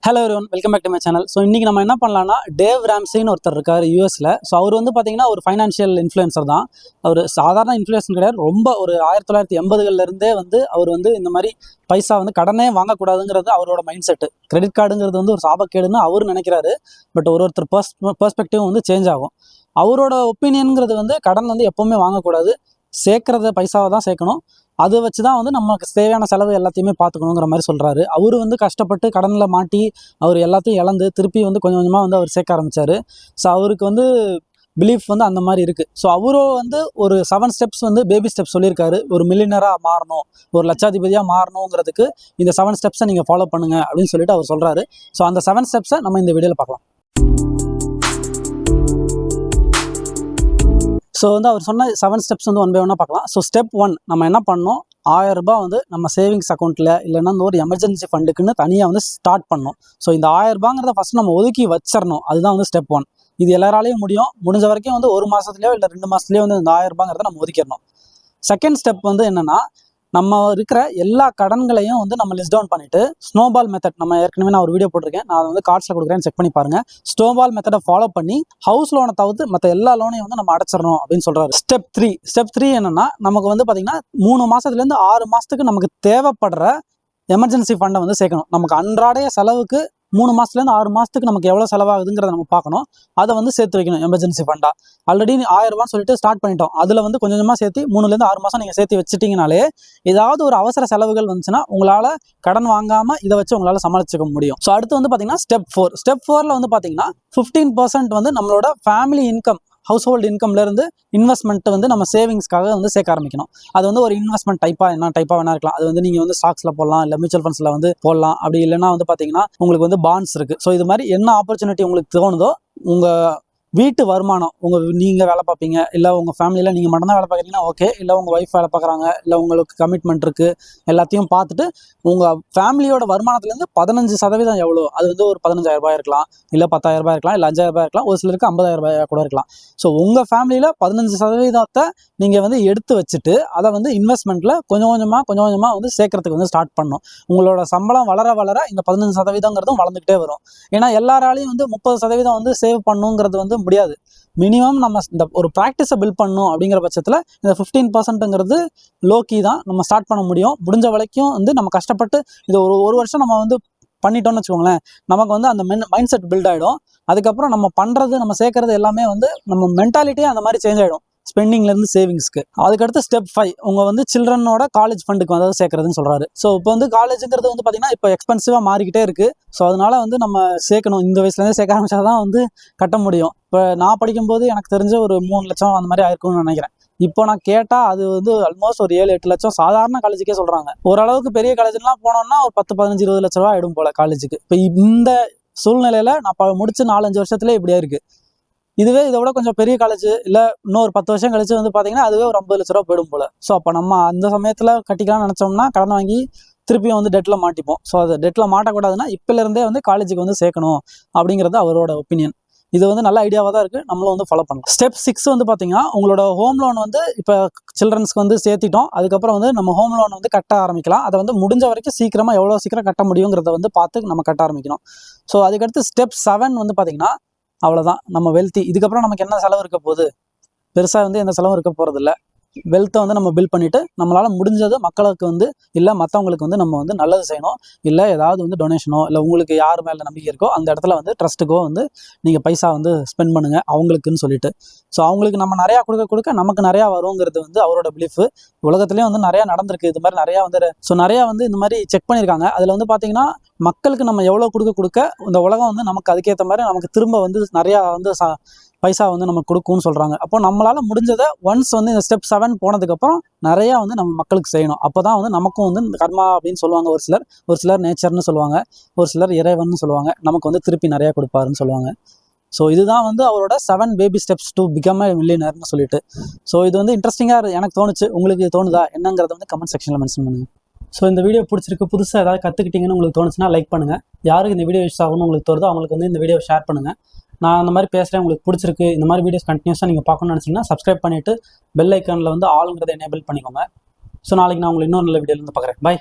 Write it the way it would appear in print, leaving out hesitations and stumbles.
Hello everyone, welcome back to my channel. So இன்றைக்கி நம்ம என்ன பண்ணலாம்னா, டேவ் ராம்சேன்னு ஒருத்தர் இருக்கார் யூஎஸில். ஸோ அவர் வந்து பார்த்தீங்கன்னா ஒரு ஃபைனான்ஷியல் இன்ஃப்ளூயன்சர் தான். அவர் சாதாரண இன்ஃப்ளூயன்சர் கிடையாது. ரொம்ப ஒரு 1980களிலிருந்தே வந்து அவர் வந்து இந்த மாதிரி பைசா வந்து கடனே வாங்கக்கூடாதுங்கிறது அவரோட மைண்ட் செட்டு. கிரெடிட் கார்டுங்கிறது வந்து ஒரு சாபக்கேடுன்னு அவர் நினைக்கிறாரு. பட் ஒருத்தர் பெர்ஸ்பெக்டிவ் வந்து சேஞ்ச் ஆகும். அவரோட ஒப்பீனியனுங்கிறது வந்து கடன் வந்து எப்போவுமே வாங்கக்கூடாது, சேர்க்குறத பைசாவை தான் சேர்க்கணும். அதை வச்சு தான் வந்து நமக்கு தேவையான செலவு எல்லாத்தையுமே பார்த்துக்கணுங்கிற மாதிரி சொல்கிறாரு. அவர் வந்து கஷ்டப்பட்டு கடனில் மாட்டி அவர் எல்லாத்தையும் இழந்து திருப்பி வந்து கொஞ்சம் கொஞ்சமாக வந்து அவர் சேர்க்க ஆரம்பித்தார். ஸோ அவருக்கு வந்து பிலீஃப் வந்து அந்த மாதிரி இருக்குது. ஸோ அவரும் வந்து ஒரு 7 ஸ்டெப்ஸ் வந்து பேபி ஸ்டெப்ஸ் சொல்லியிருக்காரு. ஒரு மில்லியனராக மாறணும், ஒரு லட்சாதிபதியாக மாறணுங்கிறதுக்கு இந்த 7 ஸ்டெப்ஸை நீங்கள் ஃபாலோ பண்ணுங்கள் அப்படின்னு சொல்லிட்டு அவர் சொல்கிறாரு. ஸோ அந்த 7 ஸ்டெப்ஸை நம்ம இந்த வீடியோவில் பார்க்கலாம். ஸோ வந்து அவர் சொன்ன 7 ஸ்டெப்ஸ் வந்து 1 by 1 பார்க்கலாம். ஸோ ஸ்டெப் 1 நம்ம என்ன பண்ணோம், 1000 ரூபாய் வந்து நம்ம சேவிங்ஸ் அக்கௌண்ட்டில் இல்லைன்னா ஒரு எமர்ஜென்சி ஃபண்டுக்குன்னு தனியாக வந்து ஸ்டார்ட் பண்ணணும். ஸோ இந்த 1000 ரூபாங்கிறத ஃபஸ்ட் நம்ம ஒதுக்கி வச்சிடணும். அதுதான் வந்து ஸ்டெப் 1. இது எல்லாராலையும் முடியும். முடிஞ்ச வரைக்கும் வந்து 1 மாதத்துலையோ இல்லை 2 மாதத்துலையோ வந்து இந்த 1000 ரூபாங்கிறத நம்ம ஒதுக்கிடணும். செகண்ட் ஸ்டெப் வந்து என்னென்னா, நம்ம இருக்கிற எல்லா கடன்களையும் வந்து நம்ம லிஸ்ட் டவுன் பண்ணிவிட்டு ஸ்னோபால் மெத்தட், நம்ம ஏற்கனவே நான் ஒரு வீடியோ போட்டிருக்கேன், நான் வந்து கார்ட்ஸில் கொடுக்குறேன், செக் பண்ணி பாருங்கள். ஸ்னோபால் மெத்தடை ஃபாலோ பண்ணி ஹவுஸ் லோனை தவிர்த்து மற்ற எல்லா லோனையும் வந்து நம்ம அடைச்சிடணும் அப்படின்னு சொல்கிறாரு. ஸ்டெப் த்ரீ என்னென்னா, நமக்கு வந்து பார்த்திங்கன்னா 3 மாதத்துலேருந்து 6 மாதத்துக்கு நமக்கு தேவைப்படுற எமர்ஜென்சி ஃபண்டை வந்து சேர்க்கணும். நமக்கு அன்றாடைய செலவுக்கு 3 மாதத்துலேருந்து 6 மாதத்துக்கு நமக்கு எவ்வளோ செலவாகுதுங்கிறத நம்ம பார்க்கணும். அதை வந்து சேர்த்து வைக்கணும் எமர்ஜென்சி ஃபண்டாக. ஆல்ரெடி 1000 ரூபான்னு சொல்லிட்டு ஸ்டார்ட் பண்ணிட்டோம். அதில் வந்து கொஞ்சம் கொஞ்சமாக சேர்த்து 3லேருந்து 6 மாதம் நீங்கள் சேர்த்து வச்சுட்டிங்கனாலே ஏதாவது ஒரு அவசர செலவுகள் வந்துச்சுன்னா உங்களால் கடன் வாங்காமல் இதை வச்சு உங்களால் சமாளிச்சுக்க முடியும். ஸோ அடுத்து வந்து பார்த்தீங்கன்னா ஸ்டெப் 4ல் வந்து பார்த்தீங்கன்னா 15% வந்து நம்மளோட ஃபேமிலி இன்கம், ஹவுஸ் ஹோல்டு இன்கம்லேருந்து இன்வெஸ்ட்மெண்ட் வந்து நம்ம சேவிங்ஸ்க்காக வந்து சேர்க்க ஆரம்பிக்கணும். அது வந்து ஒரு இன்வெஸ்ட்மெண்ட் என்ன டைப்பாக வேணா இருக்கலாம். அது வந்து நீங்கள் வந்து ஸ்டாக்ஸில் போடலாம், இல்லை மியூச்சுவல் ஃபண்ட்ஸில் வந்து போடலாம். அப்படி இல்லைன்னா வந்து பார்த்தீங்கன்னா உங்களுக்கு வந்து பாண்ட்ஸ் இருக்குது. ஸோ இது மாதிரி என்ன ஆப்பர்ச்சுனிட்டி உங்களுக்கு தோணுதோ, உங்கள் வீட்டு வருமானம், நீங்கள் வேலை பார்ப்பீங்க, இல்லை உங்கள் ஃபேமிலியில் நீங்கள் மட்டும்தான் வேலை பார்க்குறீங்கன்னா ஓகே, இல்லை உங்கள் ஒய்ஃப் வேலை பார்க்குறாங்க, இல்லை உங்களுக்கு கமிட்மெண்ட் இருக்குது, எல்லாத்தையும் பார்த்துட்டு உங்கள் ஃபேமிலியோட வருமானத்துலேருந்து 15% எவ்வளோ, அது வந்து ஒரு 15,000 ரூபாய் இருக்கலாம், இல்லை 10,000 ரூபாய் இருக்கலாம், இல்லை 5,000 ரூபாய் இருக்கலாம், ஒரு சிலருக்கு 50,000 ரூபாய் கூட இருக்கலாம். ஸோ உங்கள் ஃபேமிலியில் 15% நீங்கள் வந்து எடுத்து வச்சுட்டு அதை வந்து இன்வெஸ்ட்மெண்ட்டில் கொஞ்சம் கொஞ்சமாக வந்து சேர்க்கறதுக்கு வந்து ஸ்டார்ட் பண்ணணும். உங்களோட சம்பளம் வளர இந்த 15%ங்கிறதும் வளர்ந்துக்கிட்டே வரும். ஏன்னா எல்லாராலையும் வந்து 30% வந்து சேவ் பண்ணுங்கிறது வந்து முடியாது. மினிமம் நம்ம இந்த ஒரு ப்ராக்டிஸை பில்ட் பண்ணணும். அப்படிங்கிற பட்சத்தில் இந்த 15%ங்கிறது லோக்கி தான் நம்ம ஸ்டார்ட் பண்ண முடியும். முடிஞ்ச வரைக்கும் வந்து நம்ம கஷ்டப்பட்டு இது ஒரு வருஷம் நம்ம வந்து பண்ணிட்டோம்னு வச்சுக்கோங்களேன், நமக்கு வந்து அந்த மைண்ட் செட் பில்ட் ஆகிடும். அதுக்கப்புறம் நம்ம பண்ணுறது, நம்ம சேர்க்கறது எல்லாமே வந்து நம்ம மென்டாலிட்டியே அந்த மாதிரி சேஞ்ச் ஆகிடும், ஸ்பெண்டிங்லேருந்து சேவிங்ஸ்க்கு. அதுக்கடுத்து ஸ்டெப் 5 உங்கள் வந்து சில்ட்ரனோட காலேஜ் ஃபண்டுக்கு வந்து சேர்க்குறதுன்னு சொல்கிறாரு. ஸோ இப்போ வந்து காலேஜுங்கிறது வந்து பார்த்திங்கன்னா இப்போ எக்ஸ்பென்சிவாக மாறிக்கிட்டே இருக்குது. ஸோ அதனால் வந்து நம்ம சேர்க்கணும். இந்த வயசுலேருந்து சேர்க்க ஆரம்பிச்சா தான் வந்து கட்ட முடியும். இப்போ நான் படிக்கும்போது எனக்கு தெரிஞ்ச ஒரு 3 லட்சம் அந்த மாதிரி ஆயிருக்கும்னு நினைக்கிறேன். இப்போ நான் கேட்டால் அது வந்து ஆல்மோஸ்ட் ஒரு 7-8 லட்சம் சாதாரண காலேஜுக்கே சொல்கிறாங்க. ஓரளவுக்கு பெரிய காலேஜ்லாம் போனோம்னா ஒரு 10-15-20 லட்ச ரூபா ஆகிடும் போல் காலேஜுக்கு. இப்போ இந்த சூழ்நிலையில் நான் முடிச்சு 4-5 வருஷத்துலேயே இப்படியா இருக்குது. இதுவே இதை விட கொஞ்சம் பெரிய காலேஜ், இல்லை இன்னும் ஒரு 10 வருஷம் கழிச்சு வந்து பார்த்தீங்கன்னா அதுவே ஒரு 50 லட்ச ரூபா போயிடும் போல். ஸோ அப்போ நம்ம அந்த சமயத்தில் கட்டிக்கலாம்னு நினச்சோம்னா கடன் வாங்கி திருப்பியும் வந்து டெட்டில் மாட்டிப்போம். ஸோ அது டெட்டில் மாட்டக்கூடாதுன்னா இப்போலேருந்தே வந்து காலேஜுக்கு வந்து சேர்க்கணும் அப்படிங்கிறது அவரோட ஒப்பீனியன். இது வந்து நல்ல ஐடியாவாக தான் இருக்குது, நம்மளும் வந்து ஃபாலோ பண்ணலாம். ஸ்டெப் 6 வந்து பார்த்தீங்கன்னா, உங்களோட ஹோம் லோன் வந்து இப்போ சில்ட்ரன்ஸ்க்கு வந்து சேர்த்திட்டோம். அதுக்கப்புறம் வந்து நம்ம ஹோம் லோன் வந்து கட்ட ஆரம்பிக்கலாம். அதை வந்து முடிஞ்ச வரைக்கும் சீக்கிரமாக எவ்வளோ சீக்கிரம் கட்ட முடியுங்கிறத வந்து பார்த்து நம்ம கட்ட ஆரம்பிக்கணும். ஸோ அதுக்கடுத்து ஸ்டெப் 7 வந்து பார்த்தீங்கன்னா, அவ்வளோதான் நம்ம வெல்த்தி. இதுக்கப்புறம் நமக்கு என்ன செலவு இருக்க போகுது, பெருசாக வந்து எந்த செலவும் இருக்க போகிறதில்ல. வெல்த்தை வந்து நம்ம பில்ட் பண்ணிவிட்டு நம்மளால் முடிஞ்சது மக்களுக்கு வந்து இல்லை மற்றவங்களுக்கு வந்து நம்ம வந்து நல்லது செய்யணும். இல்லை ஏதாவது வந்து டொனேஷனோ, இல்லை உங்களுக்கு யார் மேலே நம்பிக்கை இருக்கோ அந்த இடத்துல வந்து ட்ரஸ்ட்டுக்கோ வந்து நீங்கள் பைசா வந்து ஸ்பெண்ட் பண்ணுங்கள் அவங்களுக்குன்னு சொல்லிட்டு. ஸோ அவங்களுக்கு நம்ம நிறையா கொடுக்க நமக்கு நிறையா வருங்கிறது வந்து அவரோட பிலீஃபு. உலகத்துலேயும் வந்து நிறையா நடந்திருக்கு இது மாதிரி நிறையா வந்து. ஸோ நிறையா வந்து இந்த மாதிரி செக் பண்ணியிருக்காங்க. அதில் வந்து பார்த்திங்கன்னா மக்களுக்கு நம்ம எவ்வளோ கொடுக்க இந்த உலகம் வந்து நமக்கு அதுக்கேற்ற மாதிரி நமக்கு திரும்ப வந்து நிறையா வந்து பைசா வந்து நமக்கு கொடுக்கும்னு சொல்கிறாங்க. அப்போ நம்மளால் முடிஞ்சதை ஒன்ஸ் வந்து இந்த ஸ்டெப் 7 போனதுக்கப்புறம் நிறையா வந்து நம்ம மக்களுக்கு செய்யணும். அப்போ தான் வந்து நமக்கும் வந்து கர்மா அப்படின்னு சொல்லுவாங்க ஒரு சிலர் நேச்சர்னு சொல்லுவாங்க, ஒரு சிலர் இறைவன் சொல்லுவாங்க, நமக்கு வந்து திருப்பி நிறையா கொடுப்பாருன்னு சொல்லுவாங்க. ஸோ இதுதான் வந்து அவரோட 7 baby steps to become a மில்லியனர்னு சொல்லிட்டு. ஸோ இது வந்து இன்ட்ரெஸ்டிங்காக எனக்கு தோணுச்சு. உங்களுக்கு தோணுதா என்னங்கிறத வந்து கமெண்ட் செக்ஷனில் மென்ஷன் பண்ணுங்கள். ஸோ இந்த வீடியோ பிடிச்சிருக்கு, புதுசாக ஏதாவது கற்றுக்கிட்டீங்கன்னு உங்களுக்கு தோணுச்சுன்னா லைக் பண்ணுங்கள். யாருக்கு இந்த வீடியோ யூஸ் ஆகணும்னு உங்களுக்கு தோணுதோ அவங்களுக்கு வந்து இந்த வீடியோ ஷேர் பண்ணுங்கள். நான் அந்த மாதிரி பேசுகிறேன், உங்களுக்கு பிடிச்சிருக்கு, இந்த மாதிரி வீடியோஸ் கண்டினியூஸாக நீங்கள் பார்க்கணும்னு நினச்சிங்கன்னா சப்ஸ்கிரைப் பண்ணிவிட்டு பெல் ஐக்கானில் வந்து ஆளுங்கிறத எனேபிள் பண்ணிக்கோங்க. ஸோ நாளைக்கு நான் உங்களுக்கு இன்னொரு நல்ல வீடியோவில் வந்து பார்க்குறேன். பை.